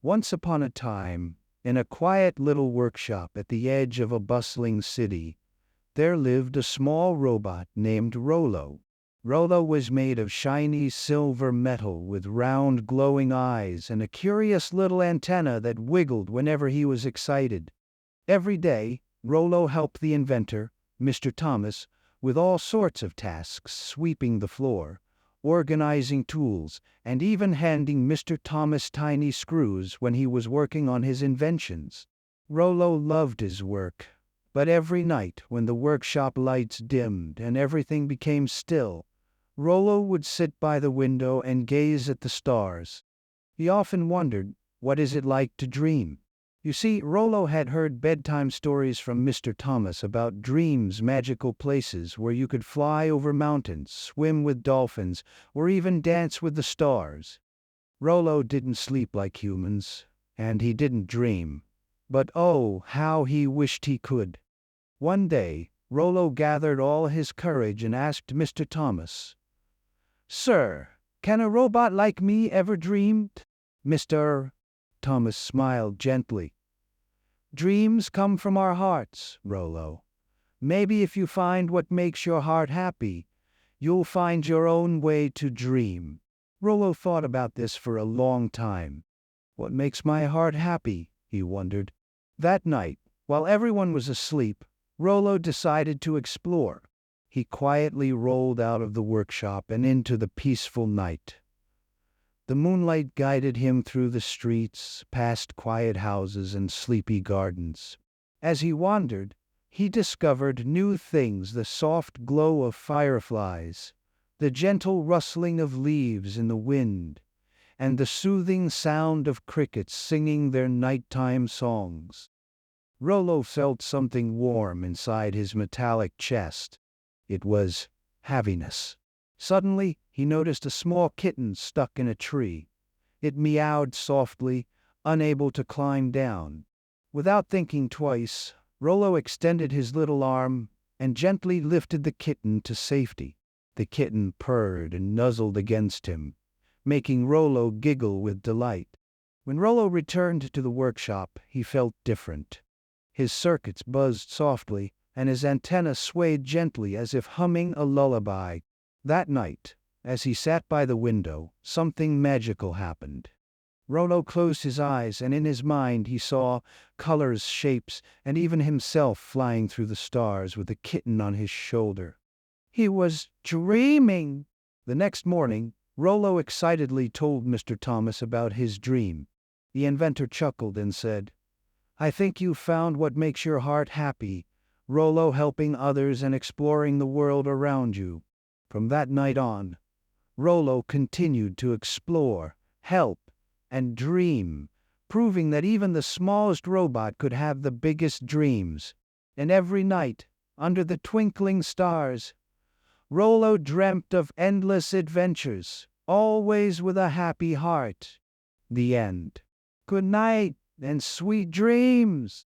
Once upon a time, in a quiet little workshop at the edge of a bustling city, there lived a small robot named Rolo. Rolo was made of shiny silver metal with round glowing eyes and a curious little antenna that wiggled whenever he was excited. Every day, Rolo helped the inventor, Mr. Thomas, with all sorts of tasks: sweeping the floor, organizing tools, and even handing Mr. Thomas tiny screws when he was working on his inventions. Rolo loved his work, but every night when the workshop lights dimmed and everything became still, Rolo would sit by the window and gaze at the stars. He often wondered, what is it like to dream? You see, Rolo had heard bedtime stories from Mr. Thomas about dreams, magical places where you could fly over mountains, swim with dolphins, or even dance with the stars. Rolo didn't sleep like humans, and he didn't dream. But oh, how he wished he could. One day, Rolo gathered all his courage and asked Mr. Thomas, "Sir, can a robot like me ever dream?" Mr. Thomas smiled gently. "Dreams come from our hearts, Rolo. Maybe if you find what makes your heart happy, you'll find your own way to dream." Rolo thought about this for a long time. What makes my heart happy? He wondered. That night, while everyone was asleep, Rolo decided to explore. He quietly rolled out of the workshop and into the peaceful night. The moonlight guided him through the streets, past quiet houses and sleepy gardens. As he wandered, he discovered new things: the soft glow of fireflies, the gentle rustling of leaves in the wind, and the soothing sound of crickets singing their nighttime songs. Rolo felt something warm inside his metallic chest. It was happiness. Suddenly, he noticed a small kitten stuck in a tree. It meowed softly, unable to climb down. Without thinking twice, Rolo extended his little arm and gently lifted the kitten to safety. The kitten purred and nuzzled against him, making Rolo giggle with delight. When Rolo returned to the workshop, he felt different. His circuits buzzed softly, and his antenna swayed gently as if humming a lullaby. That night, as he sat by the window, something magical happened. Rolo closed his eyes, and in his mind he saw colors, shapes, and even himself flying through the stars with the kitten on his shoulder. He was dreaming! The next morning, Rolo excitedly told Mr. Thomas about his dream. The inventor chuckled and said, "I think you've found what makes your heart happy, Rolo, helping others and exploring the world around you." From that night on, Rolo continued to explore, help, and dream, proving that even the smallest robot could have the biggest dreams. And every night, under the twinkling stars, Rolo dreamt of endless adventures, always with a happy heart. The end. Good night and sweet dreams.